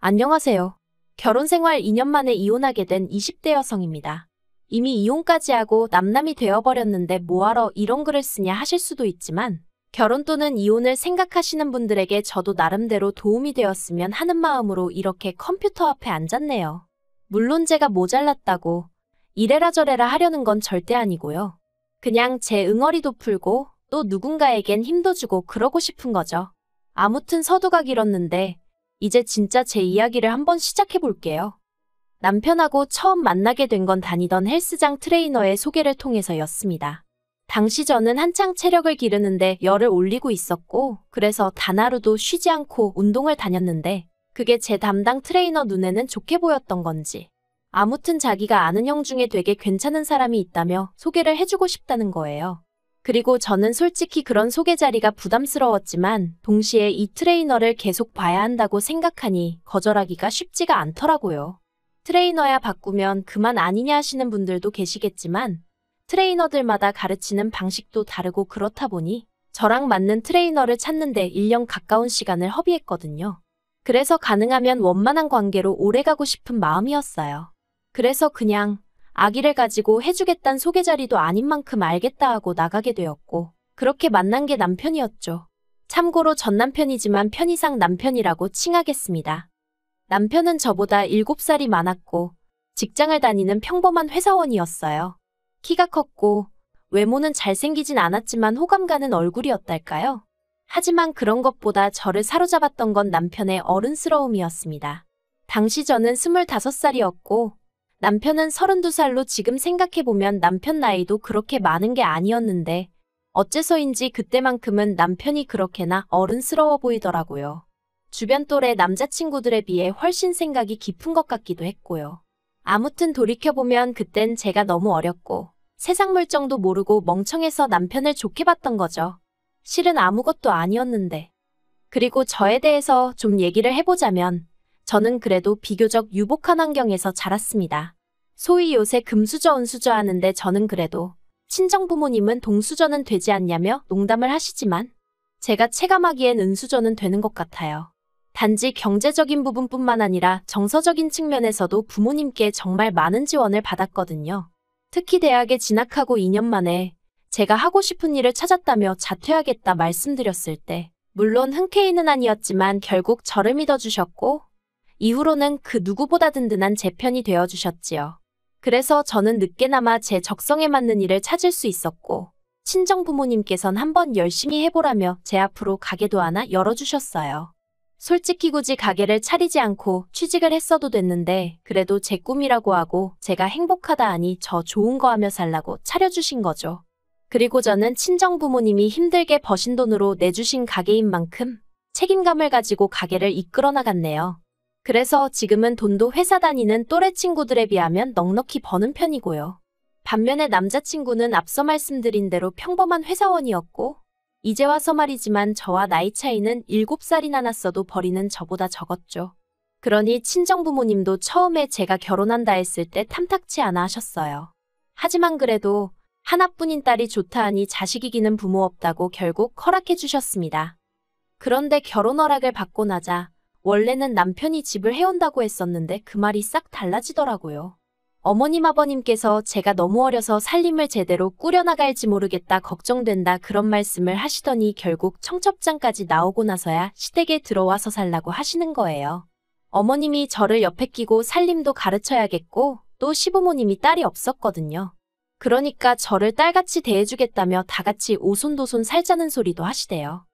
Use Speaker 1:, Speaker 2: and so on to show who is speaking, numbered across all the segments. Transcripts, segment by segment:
Speaker 1: 안녕하세요. 결혼생활 2년 만에 이혼하게 된 20대 여성입니다. 이미 이혼까지 하고 남남이 되어버렸는데 뭐하러 이런 글을 쓰냐 하실 수도 있지만 결혼 또는 이혼을 생각하시는 분들에게 저도 나름대로 도움이 되었으면 하는 마음으로 이렇게 컴퓨터 앞에 앉았네요. 물론 제가 모자랐다고 이래라 저래라 하려는 건 절대 아니고요. 그냥 제 응어리도 풀고 또 누군가에겐 힘도 주고 그러고 싶은 거죠. 아무튼 서두가 길었는데 이제 진짜 제 이야기를 한번 시작해 볼게요. 남편하고 처음 만나게 된 건 다니던 헬스장 트레이너의 소개를 통해서였습니다. 당시 저는 한창 체력을 기르는데 열을 올리고 있었고 그래서 단 하루도 쉬지 않고 운동을 다녔는데 그게 제 담당 트레이너 눈에는 좋게 보였던 건지 아무튼 자기가 아는 형 중에 되게 괜찮은 사람이 있다며 소개를 해주고 싶다는 거예요. 그리고 저는 솔직히 그런 소개 자리가 부담스러웠지만 동시에 이 트레이너를 계속 봐야 한다고 생각하니 거절하기가 쉽지가 않더라고요. 트레이너야 바꾸면 그만 아니냐 하시는 분들도 계시겠지만 트레이너들마다 가르치는 방식도 다르고 그렇다 보니 저랑 맞는 트레이너를 찾는데 1년 가까운 시간을 허비했거든요. 그래서 가능하면 원만한 관계로 오래가고 싶은 마음이었어요. 그래서 그냥 아기를 가지고 해주겠단 소개 자리도 아닌 만큼 알겠다 하고 나가게 되었고 그렇게 만난 게 남편이었죠. 참고로 전 남편이지만 편의상 남편이라고 칭하겠습니다. 남편은 저보다 7살이 많았고 직장을 다니는 평범한 회사원이었어요. 키가 컸고 외모는 잘생기진 않았지만 호감 가는 얼굴이었달까요? 하지만 그런 것보다 저를 사로잡았던 건 남편의 어른스러움이었습니다. 당시 저는 25살이었고 남편은 32살로 지금 생각해보면 남편 나이도 그렇게 많은 게 아니었는데 어째서인지 그때만큼은 남편이 그렇게나 어른스러워 보이더라고요. 주변 또래 남자친구들에 비해 훨씬 생각이 깊은 것 같기도 했고요. 아무튼 돌이켜보면 그땐 제가 너무 어렸고 세상 물정도 모르고 멍청해서 남편을 좋게 봤던 거죠. 실은 아무것도 아니었는데. 그리고 저에 대해서 좀 얘기를 해보자면 저는 그래도 비교적 유복한 환경에서 자랐습니다. 소위 요새 금수저 은수저 하는데 저는 그래도 친정부모님은 동수저는 되지 않냐며 농담을 하시지만 제가 체감하기엔 은수저는 되는 것 같아요. 단지 경제적인 부분뿐만 아니라 정서적인 측면에서도 부모님께 정말 많은 지원을 받았거든요. 특히 대학에 진학하고 2년 만에 제가 하고 싶은 일을 찾았다며 자퇴하겠다 말씀드렸을 때 물론 흔쾌히는 아니었지만 결국 저를 믿어주셨고 이후로는 그 누구보다 든든한 제 편이 되어주셨지요. 그래서 저는 늦게나마 제 적성에 맞는 일을 찾을 수 있었고 친정부모님께선 한번 열심히 해보라며 제 앞으로 가게도 하나 열어주셨어요. 솔직히 굳이 가게를 차리지 않고 취직을 했어도 됐는데 그래도 제 꿈이라고 하고 제가 행복하다 하니 저 좋은 거 하며 살라고 차려주신 거죠. 그리고 저는 친정부모님이 힘들게 버신 돈으로 내주신 가게인 만큼 책임감을 가지고 가게를 이끌어 나갔네요. 그래서 지금은 돈도 회사 다니는 또래 친구들에 비하면 넉넉히 버는 편이고요. 반면에 남자친구는 앞서 말씀드린 대로 평범한 회사원이었고 이제 와서 말이지만 저와 나이 차이는 7살이나 났어도 벌이는 저보다 적었죠. 그러니 친정부모님도 처음에 제가 결혼한다 했을 때 탐탁치 않아 하셨어요. 하지만 그래도 하나뿐인 딸이 좋다 하니 자식 이기는 부모 없다고 결국 허락해 주셨습니다. 그런데 결혼 허락을 받고 나자 원래는 남편이 집을 해온다고 했었는데 그 말이 싹 달라지더라고요. 어머님 아버님께서 제가 너무 어려서 살림을 제대로 꾸려나갈지 모르겠다 걱정된다 그런 말씀을 하시더니 결국 청첩장까지 나오고 나서야 시댁에 들어와서 살라고 하시는 거예요. 어머님이 저를 옆에 끼고 살림도 가르쳐야겠고 또 시부모님이 딸이 없었거든요. 그러니까 저를 딸같이 대해주겠다며 다같이 오손도손 살자는 소리도 하시대요.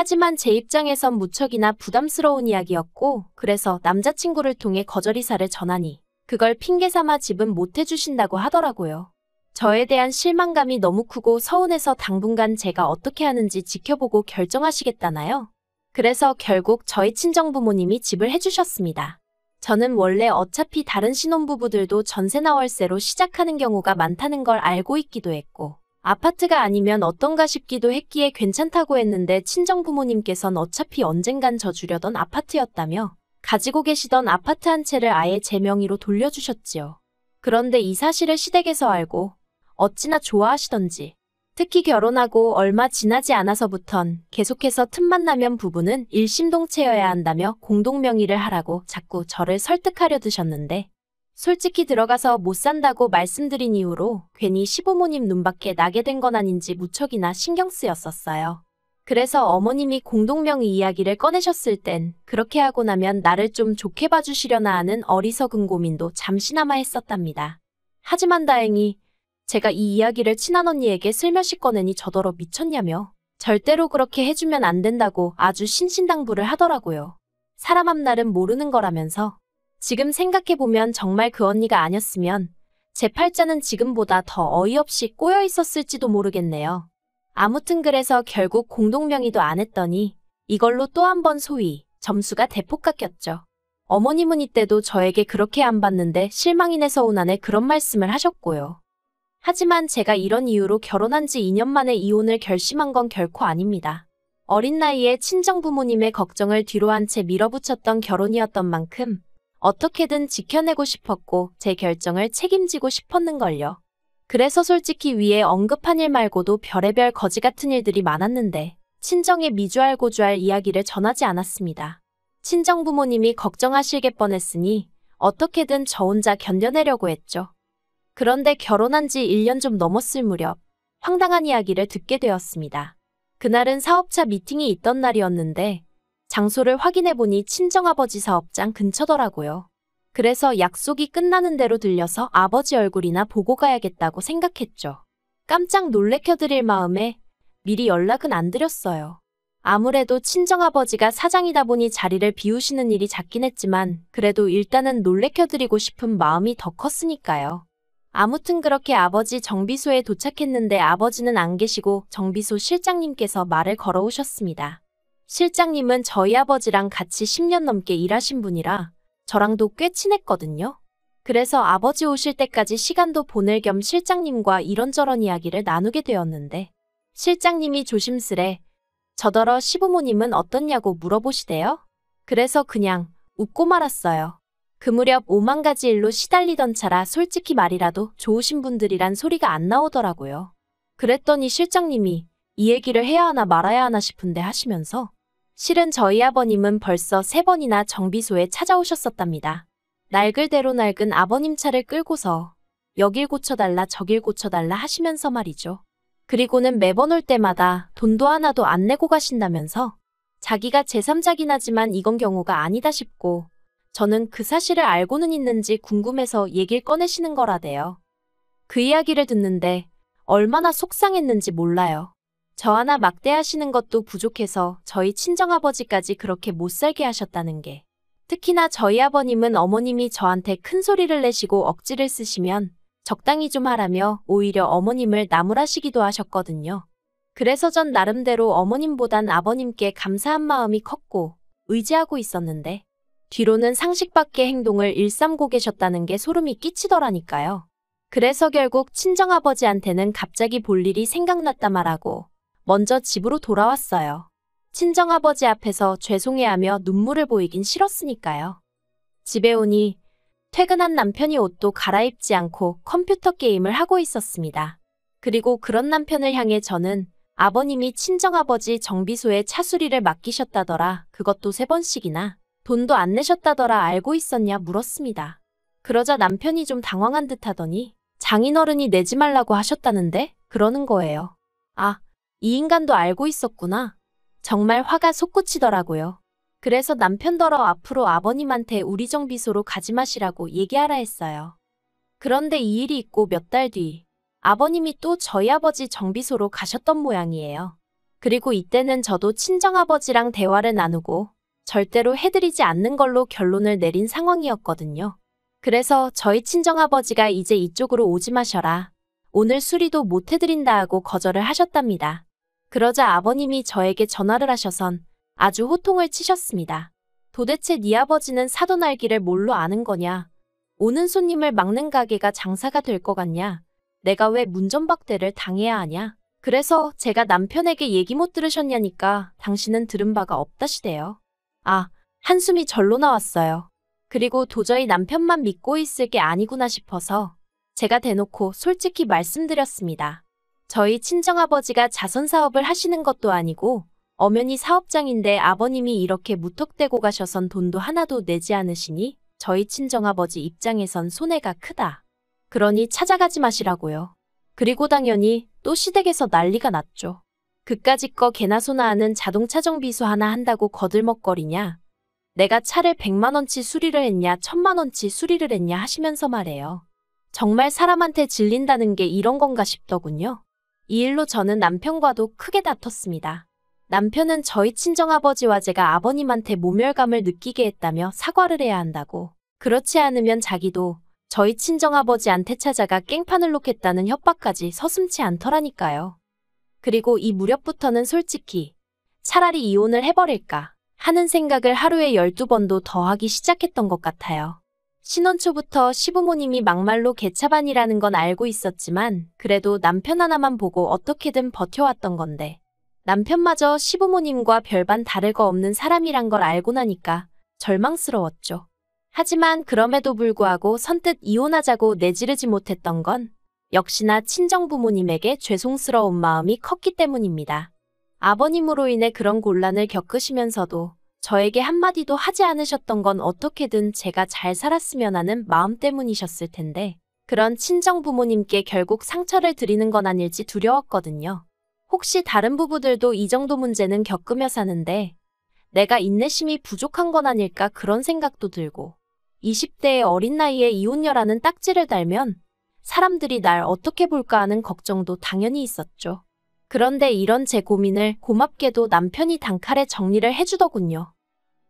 Speaker 1: 하지만 제 입장에선 무척이나 부담스러운 이야기였고 그래서 남자친구를 통해 거절이사를 전하니 그걸 핑계삼아 집은 못 해주신다고 하더라고요. 저에 대한 실망감이 너무 크고 서운해서 당분간 제가 어떻게 하는지 지켜보고 결정하시겠다나요? 그래서 결국 저희 친정부모님이 집을 해주셨습니다. 저는 원래 어차피 다른 신혼부부들도 전세나 월세로 시작하는 경우가 많다는 걸 알고 있기도 했고 아파트가 아니면 어떤가 싶기도 했기에 괜찮다고 했는데 친정부모님께선 어차피 언젠간 저 주려던 아파트였다며 가지고 계시던 아파트 한 채를 아예 제 명의로 돌려주셨지요. 그런데 이 사실을 시댁에서 알고 어찌나 좋아하시던지 특히 결혼하고 얼마 지나지 않아서부턴 계속해서 틈만 나면 부부는 일심동체여야 한다며 공동명의를 하라고 자꾸 저를 설득하려 드셨는데 솔직히 들어가서 못 산다고 말씀드린 이후로 괜히 시부모님 눈밖에 나게 된 건 아닌지 무척이나 신경 쓰였었어요. 그래서 어머님이 공동명의 이야기를 꺼내셨을 땐 그렇게 하고 나면 나를 좀 좋게 봐주시려나 하는 어리석은 고민도 잠시나마 했었답니다. 하지만 다행히 제가 이 이야기를 친한 언니에게 슬며시 꺼내니 저더러 미쳤냐며 절대로 그렇게 해주면 안 된다고 아주 신신당부를 하더라고요. 사람 앞날은 모르는 거라면서 지금 생각해보면 정말 그 언니가 아니었으면 제 팔자는 지금보다 더 어이없이 꼬여 있었을지도 모르겠네요. 아무튼 그래서 결국 공동명의도 안 했더니 이걸로 또 한 번 소위 점수가 대폭 깎였죠. 어머님은 이때도 저에게 그렇게 안 봤는데 실망이네 서운하네 그런 말씀을 하셨고요. 하지만 제가 이런 이유로 결혼한 지 2년 만에 이혼을 결심한 건 결코 아닙니다. 어린 나이에 친정부모님의 걱정을 뒤로 한 채 밀어붙였던 결혼이었던 만큼 어떻게든 지켜내고 싶었고 제 결정을 책임지고 싶었는걸요. 그래서 솔직히 위에 언급한 일 말고도 별의별 거지 같은 일들이 많았는데 친정에 미주알고주알 이야기를 전하지 않았습니다. 친정부모님이 걱정하실게 뻔했으니 어떻게든 저 혼자 견뎌내려고 했죠. 그런데 결혼한 지 1년 좀 넘었을 무렵 황당한 이야기를 듣게 되었습니다. 그날은 사업차 미팅이 있던 날이었는데 장소를 확인해보니 친정아버지 사업장 근처더라고요. 그래서 약속이 끝나는 대로 들려서 아버지 얼굴이나 보고 가야겠다고 생각했죠. 깜짝 놀래켜드릴 마음에 미리 연락은 안 드렸어요. 아무래도 친정아버지가 사장이다 보니 자리를 비우시는 일이 잦긴 했지만 그래도 일단은 놀래켜드리고 싶은 마음이 더 컸으니까요. 아무튼 그렇게 아버지 정비소에 도착했는데 아버지는 안 계시고 정비소 실장님께서 말을 걸어오셨습니다. 실장님은 저희 아버지랑 같이 10년 넘게 일하신 분이라 저랑도 꽤 친했거든요. 그래서 아버지 오실 때까지 시간도 보낼 겸 실장님과 이런저런 이야기를 나누게 되었는데 실장님이 조심스레 저더러 시부모님은 어떻냐고 물어보시대요. 그래서 그냥 웃고 말았어요. 그 무렵 5만 가지 일로 시달리던 차라 솔직히 말이라도 좋으신 분들이란 소리가 안 나오더라고요. 그랬더니 실장님이 이 얘기를 해야 하나 말아야 하나 싶은데 하시면서 실은 저희 아버님은 벌써 3번이나 정비소에 찾아오셨었답니다. 낡을대로 낡은 아버님 차를 끌고서 여길 고쳐달라 저길 고쳐달라 하시면서 말이죠. 그리고는 매번 올 때마다 돈도 하나도 안 내고 가신다면서 자기가 제3자긴 하지만 이건 경우가 아니다 싶고 저는 그 사실을 알고는 있는지 궁금해서 얘기를 꺼내시는 거라대요. 그 이야기를 듣는데 얼마나 속상했는지 몰라요. 저 하나 막대하시는 것도 부족해서 저희 친정아버지까지 그렇게 못살게 하셨다는 게. 특히나 저희 아버님은 어머님이 저한테 큰 소리를 내시고 억지를 쓰시면 적당히 좀 하라며 오히려 어머님을 나무라시기도 하셨거든요. 그래서 전 나름대로 어머님보단 아버님께 감사한 마음이 컸고 의지하고 있었는데 뒤로는 상식 밖의 행동을 일삼고 계셨다는 게 소름이 끼치더라니까요. 그래서 결국 친정아버지한테는 갑자기 볼 일이 생각났다 말하고 먼저 집으로 돌아왔어요. 친정아버지 앞에서 죄송해하며 눈물을 보이긴 싫었으니까요. 집에 오니 퇴근한 남편이 옷도 갈아입지 않고 컴퓨터 게임을 하고 있었습니다. 그리고 그런 남편을 향해 저는 아버님이 친정아버지 정비소에 차수리를 맡기셨다더라. 그것도 3번씩이나. 돈도 안 내셨다더라. 알고 있었냐 물었습니다. 그러자 남편이 좀 당황한 듯 하더니 장인어른이 내지 말라고 하셨다는데? 그러는 거예요. 아, 이 인간도 알고 있었구나. 정말 화가 솟구치더라고요. 그래서 남편더러 앞으로 아버님한테 우리 정비소로 가지 마시라고 얘기하라 했어요. 그런데 이 일이 있고 몇 달 뒤 아버님이 또 저희 아버지 정비소로 가셨던 모양이에요. 그리고 이때는 저도 친정아버지랑 대화를 나누고 절대로 해드리지 않는 걸로 결론을 내린 상황이었거든요. 그래서 저희 친정아버지가 이제 이쪽으로 오지 마셔라. 오늘 수리도 못 해드린다 하고 거절을 하셨답니다. 그러자 아버님이 저에게 전화를 하셔선 아주 호통을 치셨습니다. 도대체 네 아버지는 사돈 알기를 뭘로 아는 거냐? 오는 손님을 막는 가게가 장사가 될 것 같냐? 내가 왜 문전박대를 당해야 하냐? 그래서 제가 남편에게 얘기 못 들으셨냐니까 당신은 들은 바가 없다시대요. 아, 한숨이 절로 나왔어요. 그리고 도저히 남편만 믿고 있을 게 아니구나 싶어서 제가 대놓고 솔직히 말씀드렸습니다. 저희 친정아버지가 자선사업을 하시는 것도 아니고 엄연히 사업장인데 아버님이 이렇게 무턱대고 가셔선 돈도 하나도 내지 않으시니 저희 친정아버지 입장에선 손해가 크다. 그러니 찾아가지 마시라고요. 그리고 당연히 또 시댁에서 난리가 났죠. 그까짓 거 개나 소나 하는 자동차 정비소 하나 한다고 거들먹거리냐. 내가 차를 100만원치 수리를 했냐 1000만원치 수리를 했냐 하시면서 말해요. 정말 사람한테 질린다는 게 이런 건가 싶더군요. 이 일로 저는 남편과도 크게 다퉜습니다. 남편은 저희 친정아버지와 제가 아버님한테 모멸감을 느끼게 했다며 사과를 해야 한다고. 그렇지 않으면 자기도 저희 친정아버지한테 찾아가 깽판을 놓겠다는 협박까지 서슴지 않더라니까요. 그리고 이 무렵부터는 솔직히 차라리 이혼을 해버릴까 하는 생각을 하루에 12번도 더 하기 시작했던 것 같아요. 신혼 초부터 시부모님이 막말로 개차반이라는 건 알고 있었지만 그래도 남편 하나만 보고 어떻게든 버텨왔던 건데 남편마저 시부모님과 별반 다를 거 없는 사람이란 걸 알고 나니까 절망스러웠죠. 하지만 그럼에도 불구하고 선뜻 이혼하자고 내지르지 못했던 건 역시나 친정부모님에게 죄송스러운 마음이 컸기 때문입니다. 아버님으로 인해 그런 곤란을 겪으시면서도 저에게 한마디도 하지 않으셨던 건 어떻게든 제가 잘 살았으면 하는 마음 때문이셨을 텐데 그런 친정부모님께 결국 상처를 드리는 건 아닐지 두려웠거든요. 혹시 다른 부부들도 이 정도 문제는 겪으며 사는데 내가 인내심이 부족한 건 아닐까 그런 생각도 들고 20대의 어린 나이에 이혼녀라는 딱지를 달면 사람들이 날 어떻게 볼까 하는 걱정도 당연히 있었죠. 그런데 이런 제 고민을 고맙게도 남편이 단칼에 정리를 해주더군요.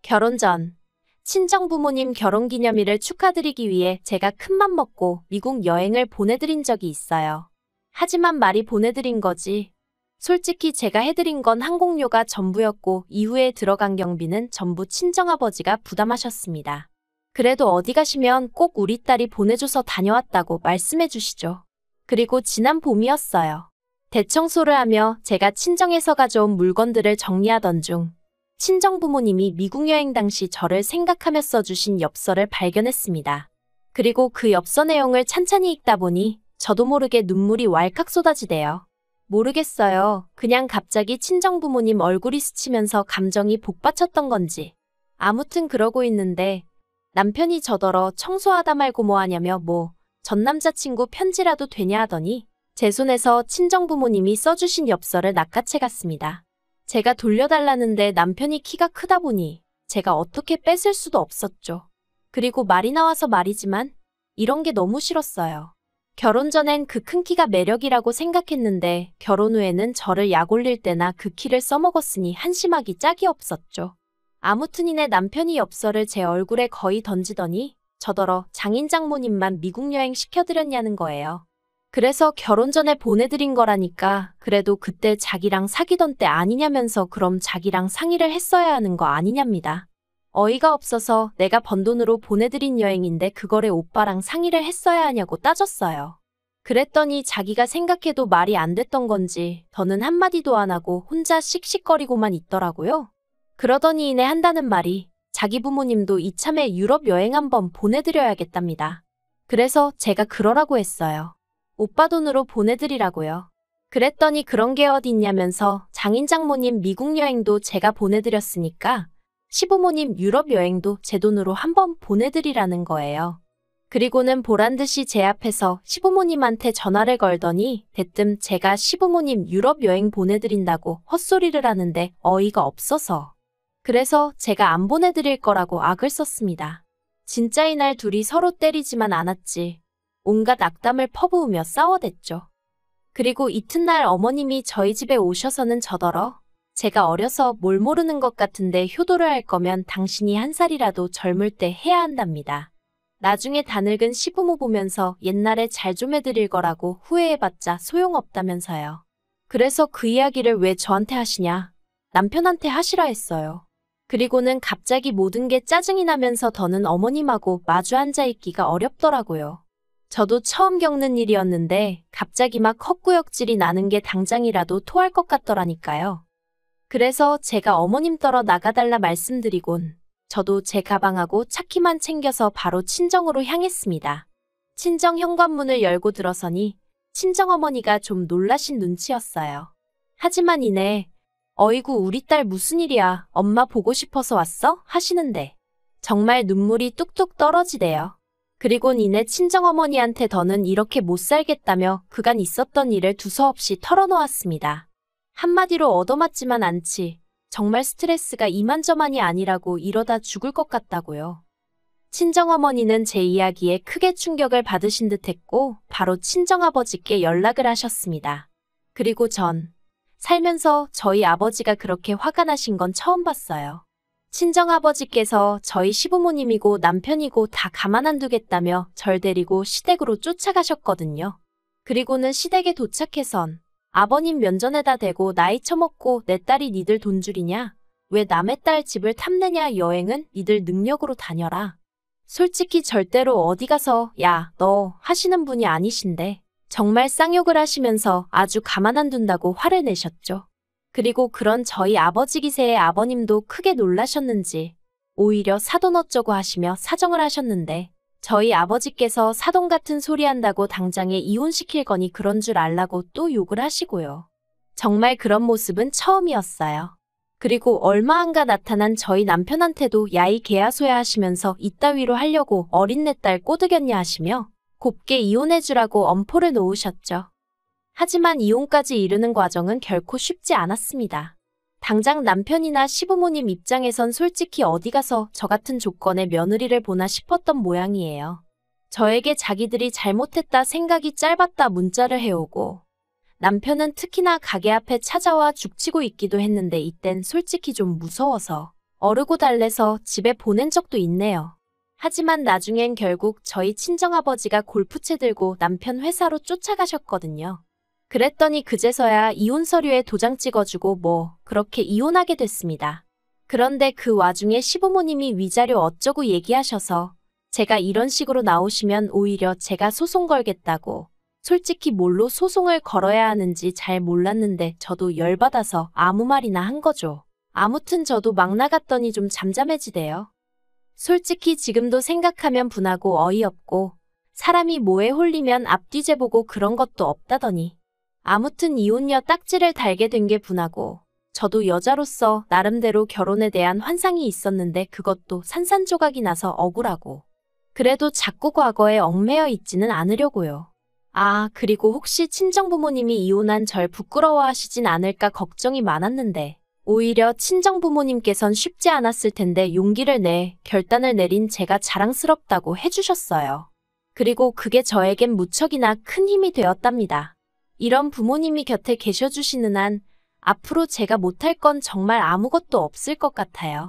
Speaker 1: 결혼 전 친정부모님 결혼기념일을 축하드리기 위해 제가 큰맘 먹고 미국 여행을 보내드린 적이 있어요. 하지만 말이 보내드린 거지. 솔직히 제가 해드린 건 항공료가 전부였고 이후에 들어간 경비는 전부 친정아버지가 부담하셨습니다. 그래도 어디 가시면 꼭 우리 딸이 보내줘서 다녀왔다고 말씀해 주시죠. 그리고 지난 봄이었어요. 대청소를 하며 제가 친정에서 가져온 물건들을 정리하던 중 친정부모님이 미국 여행 당시 저를 생각하며 써주신 엽서를 발견했습니다. 그리고 그 엽서 내용을 찬찬히 읽다 보니 저도 모르게 눈물이 왈칵 쏟아지대요. 모르겠어요. 그냥 갑자기 친정부모님 얼굴이 스치면서 감정이 복받쳤던 건지. 아무튼 그러고 있는데 남편이 저더러 청소하다 말고 뭐 하냐며 전 남자친구 편지라도 되냐 하더니 제 손에서 친정부모님이 써주신 엽서를 낚아채 갔습니다. 제가 돌려달라는데 남편이 키가 크다 보니 제가 어떻게 뺏을 수도 없었죠. 그리고 말이 나와서 말이지만 이런 게 너무 싫었어요. 결혼 전엔 그 큰 키가 매력이라고 생각했는데 결혼 후에는 저를 약 올릴 때나 그 키를 써먹었으니 한심하기 짝이 없었죠. 아무튼 이내 남편이 엽서를 제 얼굴에 거의 던지더니 저더러 장인 장모님만 미국 여행 시켜드렸냐는 거예요. 그래서 결혼 전에 보내드린 거라니까 그래도 그때 자기랑 사귀던 때 아니냐면서 그럼 자기랑 상의를 했어야 하는 거 아니냐입니다. 어이가 없어서 내가 번 돈으로 보내드린 여행인데 그거를 오빠랑 상의를 했어야 하냐고 따졌어요. 그랬더니 자기가 생각해도 말이 안 됐던 건지 더는 한마디도 안 하고 혼자 씩씩거리고만 있더라고요. 그러더니 이내 한다는 말이 자기 부모님도 이참에 유럽 여행 한번 보내드려야겠답니다. 그래서 제가 그러라고 했어요. 오빠 돈으로 보내드리라고요. 그랬더니 그런 게 어딨냐면서 장인 장모님 미국 여행도 제가 보내드렸으니까 시부모님 유럽 여행도 제 돈으로 한번 보내드리라는 거예요. 그리고는 보란듯이 제 앞에서 시부모님한테 전화를 걸더니 대뜸 제가 시부모님 유럽 여행 보내드린다고 헛소리를 하는데 어이가 없어서. 그래서 제가 안 보내드릴 거라고 악을 썼습니다. 진짜 이날 둘이 서로 때리지만 않았지. 온갖 악담을 퍼부으며 싸워댔죠. 그리고 이튿날 어머님이 저희 집에 오셔서는 저더러 제가 어려서 뭘 모르는 것 같은데 효도를 할 거면 당신이 한 살이라도 젊을 때 해야 한답니다. 나중에 다 늙은 시부모 보면서 옛날에 잘 좀 해드릴 거라고 후회해봤자 소용없다면서요. 그래서 그 이야기를 왜 저한테 하시냐? 남편한테 하시라 했어요. 그리고는 갑자기 모든 게 짜증이 나면서 더는 어머님하고 마주 앉아있기가 어렵더라고요. 저도 처음 겪는 일이었는데 갑자기 막 헛구역질이 나는 게 당장이라도 토할 것 같더라니까요. 그래서 제가 어머님 떨어 나가달라 말씀드리곤 저도 제 가방하고 차키만 챙겨서 바로 친정으로 향했습니다. 친정 현관문을 열고 들어서니 친정어머니가 좀 놀라신 눈치였어요. 하지만 이내 어이구 우리 딸 무슨 일이야 엄마 보고 싶어서 왔어? 하시는데 정말 눈물이 뚝뚝 떨어지대요. 그리곤 이내 친정어머니한테 더는 이렇게 못 살겠다며 그간 있었던 일을 두서없이 털어놓았습니다. 한마디로 얻어맞지만 않지. 정말 스트레스가 이만저만이 아니라고 이러다 죽을 것 같다고요. 친정어머니는 제 이야기에 크게 충격을 받으신 듯 했고 바로 친정아버지께 연락을 하셨습니다. 그리고 전 살면서 저희 아버지가 그렇게 화가 나신 건 처음 봤어요. 친정아버지께서 저희 시부모님이고 남편이고 다 가만 안 두겠다며 절 데리고 시댁으로 쫓아가셨거든요. 그리고는 시댁에 도착해선 아버님 면전에다 대고 나이 처먹고 내 딸이 니들 돈줄이냐? 왜 남의 딸 집을 탐내냐? 여행은 니들 능력으로 다녀라. 솔직히 절대로 어디 가서 야, 너 하시는 분이 아니신데 정말 쌍욕을 하시면서 아주 가만 안 둔다고 화를 내셨죠. 그리고 그런 저희 아버지 기세에 아버님도 크게 놀라셨는지 오히려 사돈 어쩌고 하시며 사정을 하셨는데 저희 아버지께서 사돈 같은 소리 한다고 당장에 이혼시킬 거니 그런 줄 알라고 또 욕을 하시고요. 정말 그런 모습은 처음이었어요. 그리고 얼마 안가 나타난 저희 남편한테도 야이 개야소야 하시면서 이따위로 하려고 어린 내 딸 꼬드겼냐 하시며 곱게 이혼해주라고 엄포를 놓으셨죠. 하지만 이혼까지 이르는 과정은 결코 쉽지 않았습니다. 당장 남편이나 시부모님 입장에선 솔직히 어디 가서 저 같은 조건의 며느리를 보나 싶었던 모양이에요. 저에게 자기들이 잘못했다 생각이 짧았다 문자를 해오고 남편은 특히나 가게 앞에 찾아와 죽치고 있기도 했는데 이땐 솔직히 좀 무서워서 어르고 달래서 집에 보낸 적도 있네요. 하지만 나중엔 결국 저희 친정아버지가 골프채 들고 남편 회사로 쫓아가셨거든요. 그랬더니 그제서야 이혼 서류에 도장 찍어주고 그렇게 이혼하게 됐습니다. 그런데 그 와중에 시부모님이 위자료 어쩌고 얘기하셔서 제가 이런 식으로 나오시면 오히려 제가 소송 걸겠다고 솔직히 뭘로 소송을 걸어야 하는지 잘 몰랐는데 저도 열받아서 아무 말이나 한 거죠. 아무튼 저도 막 나갔더니 좀 잠잠해지대요. 솔직히 지금도 생각하면 분하고 어이없고 사람이 뭐에 홀리면 앞뒤재 보고 그런 것도 없다더니 아무튼 이혼녀 딱지를 달게 된 게 분하고 저도 여자로서 나름대로 결혼에 대한 환상이 있었는데 그것도 산산조각이 나서 억울하고 그래도 자꾸 과거에 얽매여 있지는 않으려고요. 아, 그리고 혹시 친정부모님이 이혼한 절 부끄러워하시진 않을까 걱정이 많았는데 오히려 친정부모님께선 쉽지 않았을 텐데 용기를 내 결단을 내린 제가 자랑스럽다고 해주셨어요. 그리고 그게 저에겐 무척이나 큰 힘이 되었답니다. 이런 부모님이 곁에 계셔주시는 한 앞으로 제가 못할 건 정말 아무것도 없을 것 같아요.